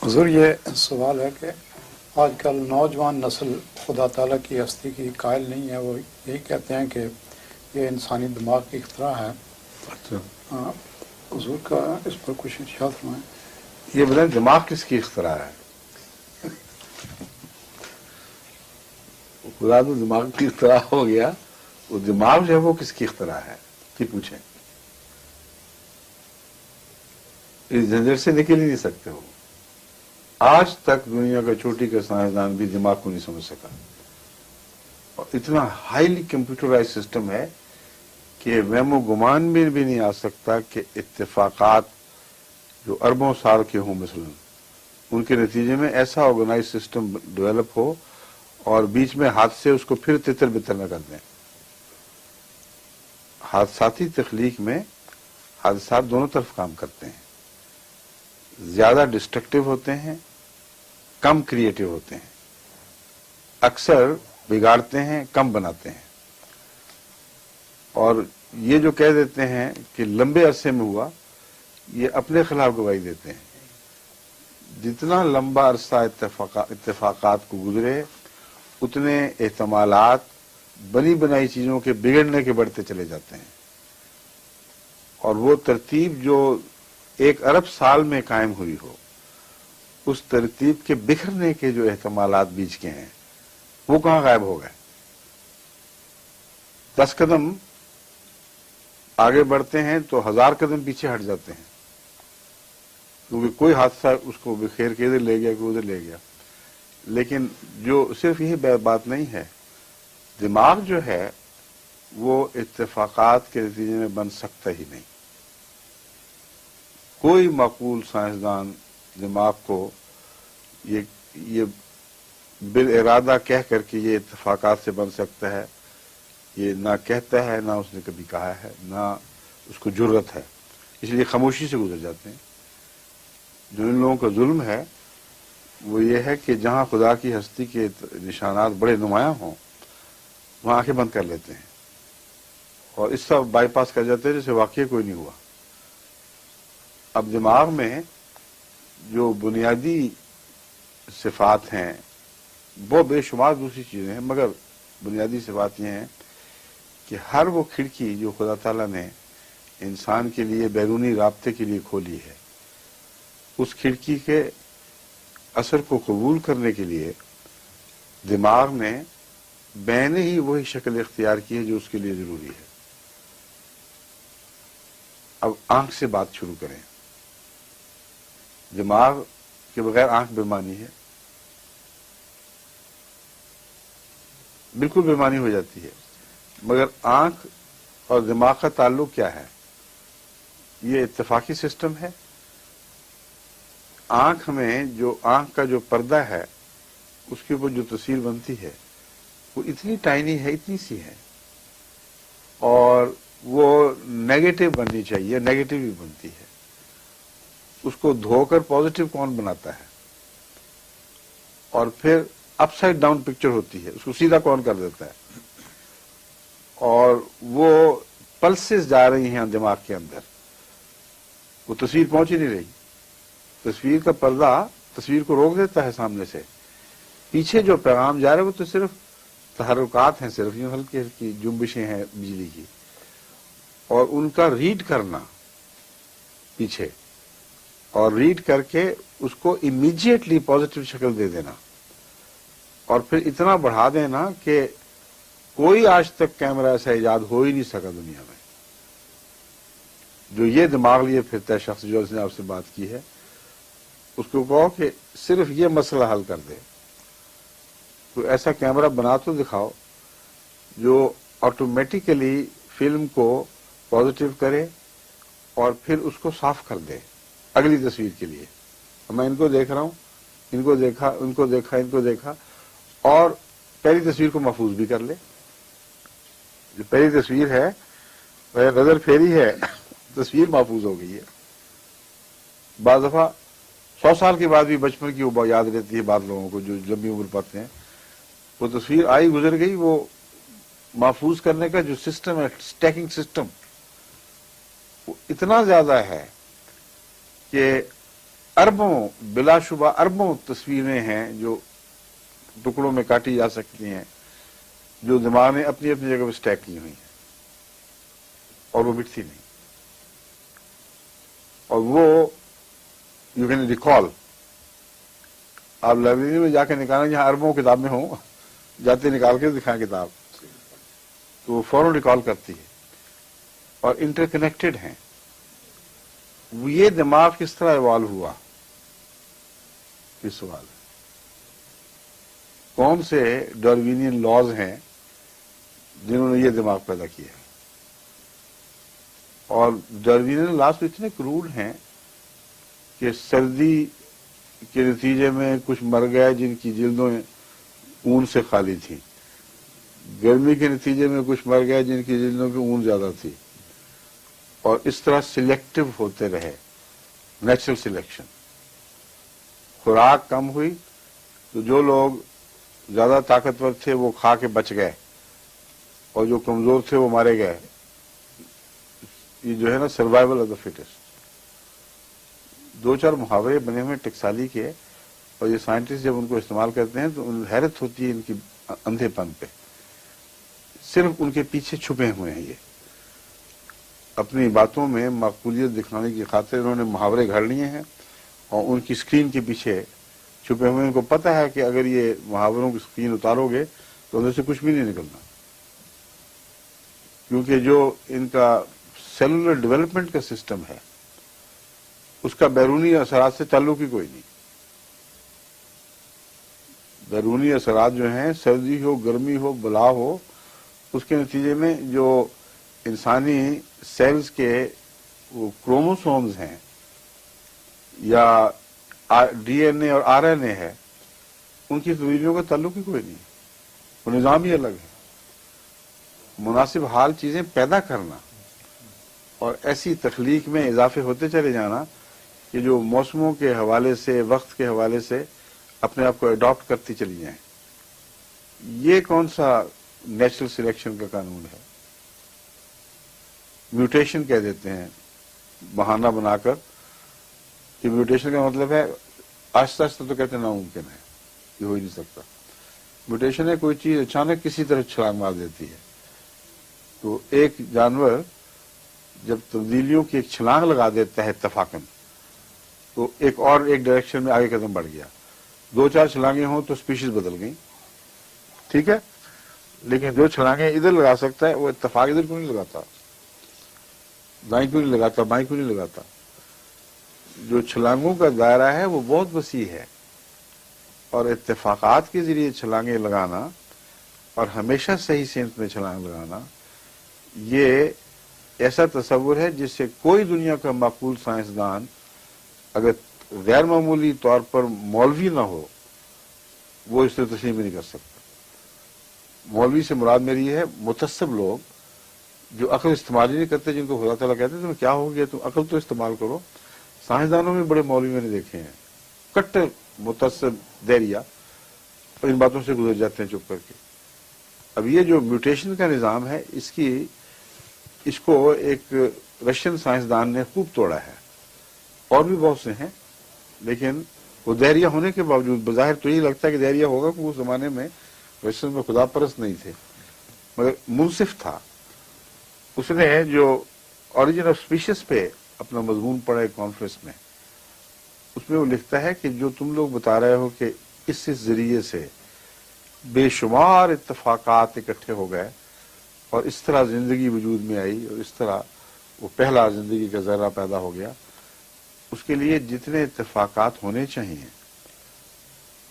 حضور یہ سوال ہے کہ آج کل نوجوان نسل خدا تعالیٰ کی ہستی کی قائل نہیں ہے، وہ یہی کہتے ہیں کہ یہ انسانی دماغ کی اختراع ہے۔ اچھا، حضور کا اس پر کچھ ارشاد فرمائیں۔ یہ بتائیں دماغ کس کی اختراع ہے؟ خدا تو دماغ کی اختراع ہو گیا، وہ دماغ جو ہے وہ کس کی اختراع ہے یہ پوچھیں۔ اس جھنجٹ سے نکل ہی نہیں سکتے ہو۔ آج تک دنیا کا چھوٹی کا سائنسدان بھی دماغ کو نہیں سمجھ سکا، اور اتنا ہائیلی کمپیوٹرائز سسٹم ہے کہ وہم و گمان میں بھی نہیں آ سکتا کہ اتفاقات جو اربوں سال کے ہوں مثلا ان کے نتیجے میں ایسا آرگنائز سسٹم ڈیولپ ہو اور بیچ میں حادثے اس کو پھر تتر بتر نہ کر دیں۔ حادثاتی تخلیق میں حادثات دونوں طرف کام کرتے ہیں، زیادہ ڈسٹرکٹیو ہوتے ہیں، کم کریٹو ہوتے ہیں، اکثر بگاڑتے ہیں، کم بناتے ہیں۔ اور یہ جو کہہ دیتے ہیں کہ لمبے عرصے میں ہوا، یہ اپنے خلاف گواہی دیتے ہیں۔ جتنا لمبا عرصہ اتفاقات کو گزرے اتنے احتمالات بنی بنائی چیزوں کے بگڑنے کے بڑھتے چلے جاتے ہیں، اور وہ ترتیب جو 1 ارب سال میں قائم ہوئی ہو، اس ترتیب کے بکھرنے کے جو احتمالات بیچ کے ہیں وہ کہاں غائب ہو گئے؟ 10 قدم آگے بڑھتے ہیں تو 1000 قدم پیچھے ہٹ جاتے ہیں، کیونکہ کوئی حادثہ اس کو بکھیر کے ادھر لے گیا کہ ادھر لے گیا۔ لیکن جو صرف یہی بات نہیں ہے، دماغ جو ہے وہ اتفاقات کے نتیجے میں بن سکتا ہی نہیں۔ کوئی معقول سائنسدان دماغ کو یہ بالارادہ کہہ کر کے یہ اتفاقات سے بن سکتا ہے، یہ نہ کہتا ہے، نہ اس نے کبھی کہا ہے، نہ اس کو جرت ہے، اس لیے خاموشی سے گزر جاتے ہیں۔ جو ان لوگوں کا ظلم ہے وہ یہ ہے کہ جہاں خدا کی ہستی کے نشانات بڑے نمایاں ہوں وہاں آنکھیں بند کر لیتے ہیں اور اس طرح بائی پاس کر جاتے ہیں جیسے واقعی کوئی نہیں ہوا۔ اب دماغ میں جو بنیادی صفات ہیں وہ بے شمار دوسری چیزیں ہیں، مگر بنیادی صفات یہ ہیں کہ ہر وہ کھڑکی جو خدا تعالیٰ نے انسان کے لیے بیرونی رابطے کے لیے کھولی ہے، اس کھڑکی کے اثر کو قبول کرنے کے لیے دماغ نے بین ہی وہی شکل اختیار کی ہے جو اس کے لیے ضروری ہے۔ اب آنکھ سے بات شروع کریں۔ دماغ کے بغیر آنکھ بےمانی ہے، بالکل بےمانی ہو جاتی ہے، مگر آنکھ اور دماغ کا تعلق کیا ہے؟ یہ اتفاقی سسٹم ہے۔ آنکھ میں جو آنکھ کا جو پردہ ہے اس کے اوپر جو تصویر بنتی ہے وہ اتنی ٹائنی ہے، اتنی سی ہے، اور وہ نیگیٹو بننی چاہیے، نیگیٹو بھی بنتی ہے۔ اس کو دھو کر پازیٹو کون بناتا ہے؟ اور پھر اپ سائڈ ڈاؤن پکچر ہوتی ہے، اس کو سیدھا کون کر دیتا ہے؟ اور وہ پلسز جا رہی ہیں دماغ کے اندر، وہ تصویر پہنچ ہی نہیں رہی۔ تصویر کا پردہ تصویر کو روک دیتا ہے سامنے سے، پیچھے جو پیغام جا رہا ہے وہ تو صرف تحرکات ہیں، صرف یوں ہلکی ہلکی جنبشیں ہیں بجلی کی، اور ان کا ریڈ کرنا پیچھے، اور ریڈ کر کے اس کو امیڈیٹلی پازیٹو شکل دے دینا، اور پھر اتنا بڑھا دینا کہ کوئی آج تک کیمرہ ایسا ایجاد ہو ہی نہیں سکا دنیا میں جو یہ دماغ لیے پھرتا ہے۔ شخص جو اس نے آپ سے بات کی ہے اس کو کہو کہ صرف یہ مسئلہ حل کر دے، تو ایسا کیمرہ بنا تو دکھاؤ جو آٹومیٹیکلی فلم کو پازیٹو کرے اور پھر اس کو صاف کر دے اگلی تصویر کے لیے۔ میں ان کو دیکھ رہا ہوں، ان کو دیکھا، ان کو دیکھا، ان کو دیکھا، اور پہلی تصویر کو محفوظ بھی کر لے۔ جو پہلی تصویر ہے وہ نظر پھیری ہے، تصویر محفوظ ہو گئی ہے۔ بعض دفعہ 100 سال کے بعد بھی بچپن کی وہ یاد رہتی ہے بعض لوگوں کو جو لمبی عمر پاتے ہیں۔ وہ تصویر آئی گزر گئی، وہ محفوظ کرنے کا جو سسٹم ہے، اسٹیکنگ سسٹم، وہ اتنا زیادہ ہے کہ اربوں بلا شبہ اربوں تصویریں ہیں جو ٹکڑوں میں کاٹی جا سکتی ہیں، جو دماغ نے اپنی اپنی جگہ پہ اسٹیک کی ہوئی ہیں اور وہ مٹتی نہیں، اور وہ یو کین ریکال. آپ لائبریری میں جا کے نکالیں جہاں اربوں کتابیں ہوں، جاتے نکال کے دکھائیں کتاب تو وہ فوراً ریکال کرتی ہے اور انٹر کنیکٹڈ ہیں. یہ دماغ کس طرح ایوالو ہوا، یہ سوال ہے. کون سے ڈاروینین لاز ہیں جنہوں نے یہ دماغ پیدا کیا ہے؟ اور ڈاروینین لاز تو اتنے کروڈ ہیں کہ سردی کے نتیجے میں کچھ مر گئے جن کی جلدوں اون سے خالی تھی، گرمی کے نتیجے میں کچھ مر گئے جن کی جلدوں کی اون زیادہ تھی، اور اس طرح سلیکٹو ہوتے رہے، نیچرل سلیکشن. خوراک کم ہوئی تو جو لوگ زیادہ طاقتور تھے وہ کھا کے بچ گئے اور جو کمزور تھے وہ مارے گئے. یہ جو ہے نا سروائیول آف دا فٹسٹ. دو چار محاورے بنے ہوئے ٹکسالی کے، اور یہ سائنٹسٹ جب ان کو استعمال کرتے ہیں تو انہیں حیرت ہوتی ہے ان کی اندھے پن پہ. صرف ان کے پیچھے چھپے ہوئے ہیں. یہ اپنی باتوں میں معقولیت دکھانے کی خاطر انہوں نے محاورے گھڑ لیے ہیں اور ان کی اسکرین کے پیچھے چھپے ہوئے. ان کو پتا ہے کہ اگر یہ محاوروں کی اسکرین اتارو گے تو اندر سے کچھ بھی نہیں نکلنا، کیونکہ جو ان کا سیلولر ڈیولپمنٹ کا سسٹم ہے اس کا بیرونی اثرات سے تعلق ہی کوئی نہیں. بیرونی اثرات جو ہیں، سردی ہو، گرمی ہو، بلا ہو، اس کے نتیجے میں جو انسانی سیلز کے وہ کروموسومز ہیں یا ڈی این اے اور آر این اے ہے، ان کی تبدیلیوں کا تعلق ہی کوئی نہیں. وہ نظام ہی الگ ہے. مناسب حال چیزیں پیدا کرنا اور ایسی تخلیق میں اضافے ہوتے چلے جانا کہ جو موسموں کے حوالے سے، وقت کے حوالے سے اپنے آپ کو اڈاپٹ کرتی چلی جائیں. یہ کون سا نیچرل سلیکشن کا قانون ہے؟ میوٹیشن کہہ دیتے ہیں بہانہ بنا کر کہ میوٹیشن کا مطلب ہے آہستہ آہستہ، تو کہتے ہیں ناممکن ہے، یہ ہو ہی نہیں سکتا. میوٹیشن ہے کوئی چیز اچانک کسی طرح چھلانگ مار دیتی ہے. تو ایک جانور جب تبدیلیوں کی ایک چھلانگ لگا دیتا ہے اتفاقاً، تو ایک ڈائریکشن میں آگے قدم بڑھ گیا. دو چار چھلانگیں ہوں تو اسپیشیز بدل گئی، ٹھیک ہے، لیکن جو چھلانگیں ادھر لگا سکتا ہے وہ اتفاق ادھر کیوں نہیں لگاتا، دائیں کیوں نہیں لگاتا، بائیں کیوں نہیں لگاتا؟ جو چھلانگوں کا دائرہ ہے وہ بہت وسیع ہے، اور اتفاقات کے ذریعے چھلانگیں لگانا اور ہمیشہ صحیح سمت میں چھلانگ لگانا، یہ ایسا تصور ہے جس سے کوئی دنیا کا معقول سائنسدان اگر غیر معمولی طور پر مولوی نہ ہو وہ اس سے تسلیم نہیں کر سکتا. مولوی سے مراد میری ہے متعصب لوگ جو عقل استعمال ہی نہیں کرتے، جن کو خدا تعالیٰ کہتے ہیں تمہیں کیا ہو گیا، تم عقل تو استعمال کرو. سائنسدانوں میں بڑے مولوی میں نے دیکھے ہیں کٹر متعصب دہریہ، اور ان باتوں سے گزر جاتے ہیں چپ کر کے. اب یہ جو میوٹیشن کا نظام ہے، اس کو ایک رشین سائنسدان نے خوب توڑا ہے، اور بھی بہت سے ہیں، لیکن وہ دہریہ ہونے کے باوجود بظاہر تو یہی لگتا ہے کہ دہریہ ہوگا کہ اس زمانے میں رشین میں خدا پرست نہیں تھے، مگر منصف تھا. اس نے جو اوریجن آف اسپیشیز پہ اپنا مضمون پڑھا ایک کانفرنس میں، اس میں وہ لکھتا ہے کہ جو تم لوگ بتا رہے ہو کہ اس ذریعے سے بے شمار اتفاقات اکٹھے ہو گئے اور اس طرح زندگی وجود میں آئی اور اس طرح وہ پہلا زندگی کا ذرہ پیدا ہو گیا، اس کے لیے جتنے اتفاقات ہونے چاہیے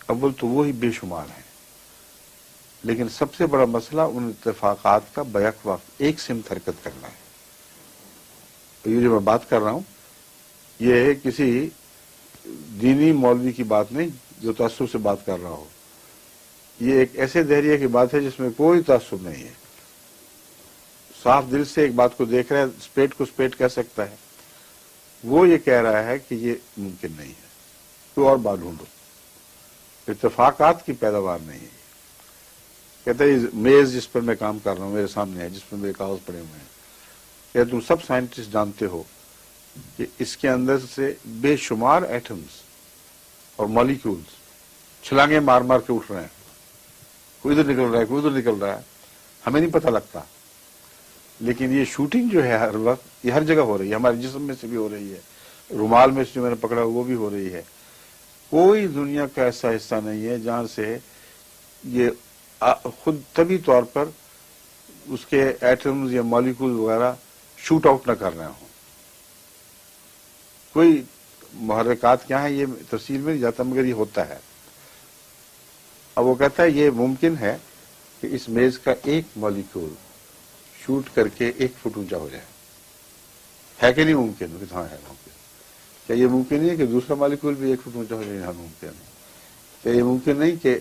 اول تو وہی بے شمار ہیں، لیکن سب سے بڑا مسئلہ ان اتفاقات کا بیک وقت ایک سمت حرکت کرنا ہے. یہ جو میں بات کر رہا ہوں یہ کسی دینی مولوی کی بات نہیں جو تعصب سے بات کر رہا ہو، یہ ایک ایسے دہریے کی بات ہے جس میں کوئی تعصب نہیں ہے، صاف دل سے ایک بات کو دیکھ رہا ہے، اسپیٹ کو اسپیٹ کہہ سکتا ہے. وہ یہ کہہ رہا ہے کہ یہ ممکن نہیں ہے، کوئی اور بات ڈھونڈو، اتفاقات کی پیداوار نہیں ہے. کہتا ہے میز جس پر میں کام کر رہا ہوں میرے سامنے ہے، جس پر میرے کاغذ پڑے ہوئے ہیں، کہ تم سب سائنٹسٹ جانتے ہو کہ اس کے اندر سے بے شمار ایٹمز اور مالیکولز چھلانگیں مار مار کے اٹھ رہے ہیں، کوئی ادھر نکل رہا ہے، کوئی ادھر نکل رہا ہے، ہمیں نہیں پتہ لگتا. لیکن یہ شوٹنگ جو ہے ہر وقت، یہ ہر جگہ ہو رہی ہے، ہمارے جسم میں سے بھی ہو رہی ہے، رومال میں سے جو میں نے پکڑا وہ بھی ہو رہی ہے. کوئی دنیا کا ایسا حصہ نہیں ہے جہاں سے یہ خود طبی طور پر اس کے ایٹمز یا مالیکول وغیرہ شوٹ آؤٹ نہ کر رہے ہوں. کوئی محرکات کیا ہیں یہ تفصیل میں نہیں جاتا، مگر یہ ہوتا ہے. اب وہ کہتا ہے یہ ممکن ہے کہ اس میز کا ایک مالیکول شوٹ کر کے 1 فٹ اونچا ہو جائے. ہے کہ نہیں ممکن؟ ہاں ہے ممکن. کیا یہ ممکن نہیں ہے کہ دوسرا مالیکول بھی 1 فٹ اونچا ہو جائے؟ ہاں ممکن ہے. کیا یہ ممکن نہیں کہ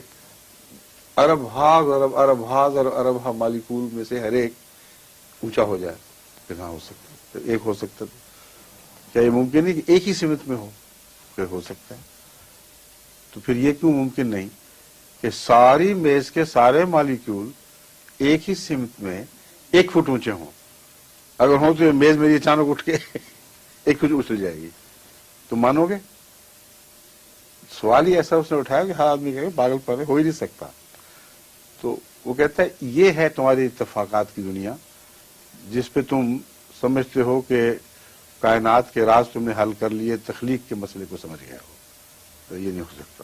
ارب ہا مالیکول میں سے ہر ایک اونچا ہو جائے؟ پھر ہاں ہو سکتا ہے، ایک ہو سکتا ہے. کیا یہ ممکن نہیں کہ ایک ہی سمت میں ہو؟ پھر ہو سکتا ہے. تو پھر یہ کیوں ممکن نہیں کہ ساری میز کے سارے مالیکول ایک ہی سمت میں 1 فٹ اونچے ہوں؟ اگر ہوں تو یہ میز میری اچانک اٹھ کے 1 فٹ اچھل جائے گی، تو مانو گے؟ سوال ہی ایسا اس نے اٹھایا کہ ہر آدمی کہے پاگل پن ہو ہی نہیں سکتا. تو وہ کہتا ہے یہ ہے تمہاری اتفاقات کی دنیا، جس پہ تم سمجھتے ہو کہ کائنات کے راز تم نے حل کر لیے، تخلیق کے مسئلے کو سمجھ گئے ہو. تو یہ نہیں ہو سکتا.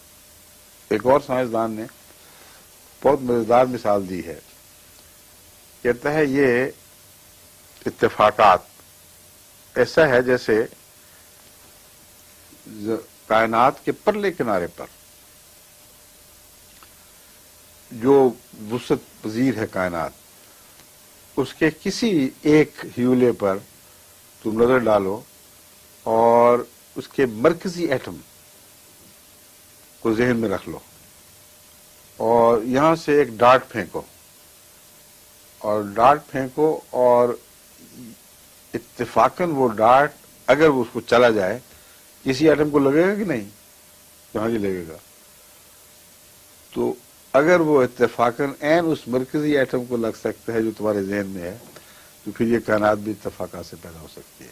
ایک اور سائنسدان نے بہت مزیدار مثال دی ہے. کہتا ہے یہ اتفاقات ایسا ہے جیسے کائنات کے پرلے کنارے پر جو وسعت پذیر ہے کائنات، اس کے کسی ایک ہیولے پر تم نظر ڈالو اور اس کے مرکزی ایٹم کو ذہن میں رکھ لو اور یہاں سے ایک ڈاٹ پھینکو اور اتفاقاً وہ ڈاٹ اگر اس کو چلا جائے کسی ایٹم کو لگے گا کہ نہیں؟ کہاں جی لگے گا. تو اگر وہ اتفاقاً عین اس مرکزی ایٹم کو لگ سکتا ہے جو تمہارے ذہن میں ہے، تو پھر یہ کائنات بھی اتفاقات سے پیدا ہو سکتی ہے.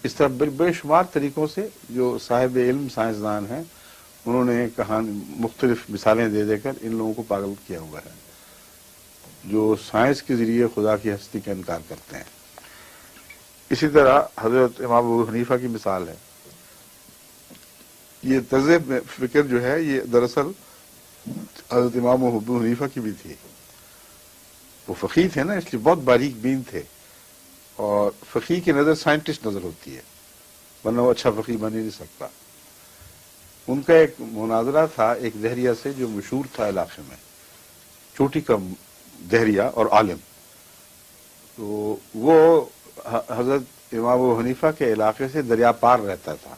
اس طرح بے شمار طریقوں سے جو صاحب علم سائنسدان ہیں انہوں نے مختلف مثالیں دے دے کر ان لوگوں کو پاگل کیا ہوا ہے جو سائنس کے ذریعے خدا کی ہستی کا انکار کرتے ہیں. اسی طرح حضرت امام ابو حنیفہ کی مثال ہے. یہ طرز فکر جو ہے یہ دراصل حضرت امام ابو حنیفہ کی بھی تھی. وہ فقیہ تھے نا، اس لیے بہت باریک بین تھے، اور فقیہ کی نظر سائنٹسٹ نظر ہوتی ہے، ورنہ وہ اچھا فقیہ بن ہی نہیں سکتا. ان کا ایک مناظرہ تھا ایک دہریہ سے جو مشہور تھا علاقے میں، چوٹی کا دہریہ اور عالم. تو وہ حضرت امام ابو حنیفہ کے علاقے سے دریا پار رہتا تھا.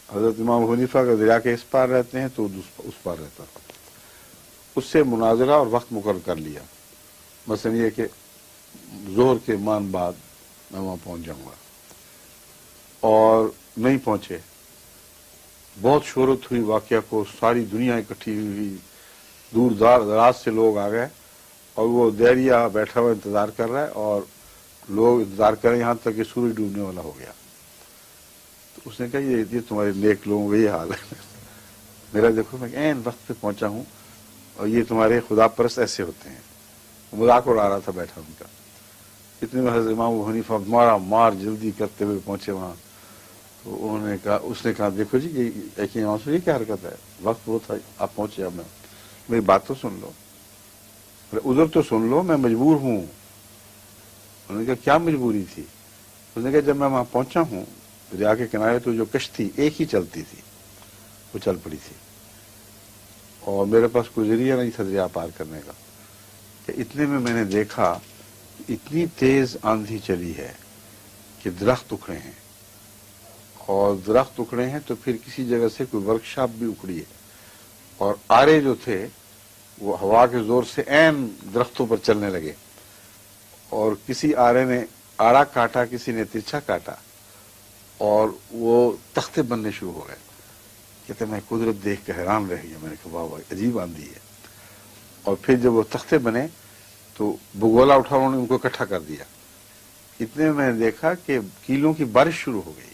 حضرت امام ابو حنیفہ کا دریا کے اس پار رہتے ہیں تو اس پار رہتا تھا. اس سے مناظرہ اور وقت مقرر کر لیا، مثلا یہ کہ ظہر کے مان بعد میں وہاں پہنچ جاؤں گا، اور نہیں پہنچے. بہت شہرت ہوئی واقعہ کو، ساری دنیا اکٹھی ہوئی، دور دراز سے لوگ آ گئے، اور وہ دہریہ بیٹھا ہوا انتظار کر رہا ہے، اور لوگ انتظار کر رہے ہیں یہاں تک کہ سورج ڈوبنے والا ہو گیا. تو اس نے کہا یہ تمہارے نیک لوگوں کا یہ حال ہے. میرا دیکھو میں عین وقت پہ پہنچا ہوں، اور یہ تمہارے خدا پرست ایسے ہوتے ہیں. مذاق اڑا رہا تھا بیٹھا ان کا. اتنے میں حضرت امام ابو حنیفہ مار جلدی کرتے ہوئے پہنچے وہاں. تو اس نے کہا دیکھو جی یہ امام سے یہ کیا حرکت ہے، وقت وہ تھا آپ پہنچے، اب میری بات تو سن لو، ادھر تو سن لو، میں مجبور ہوں. انہوں نے کہا کیا مجبوری تھی؟ اس نے کہا جب میں وہاں پہنچا ہوں دریا کے کنارے تو جو کشتی ایک ہی چلتی تھی وہ چل پڑی تھی، اور میرے پاس کوئی ذریعہ نہیں تھا دریا پار کرنے کا. کہ اتنے میں نے دیکھا اتنی تیز آندھی چلی ہے کہ درخت اکھڑے ہیں، اور درخت اکھڑے ہیں تو پھر کسی جگہ سے کوئی ورکشاپ بھی اکھڑی ہے، اور آرے جو تھے وہ ہوا کے زور سے عین درختوں پر چلنے لگے، اور کسی آرے نے آڑا کاٹا، کسی نے ترچھا کاٹا، اور وہ تختے بننے شروع ہو گئے. کہتے میں قدرت دیکھ کے حیران رہ گیا. میں نے کہا واہ واہ عجیب آندھی ہے. اور پھر جب وہ تختے بنے تو بگولا اٹھا انہوں نے ان کو اکٹھا کر دیا. اتنے میں نے دیکھا کہ کیلوں کی بارش شروع ہو گئی.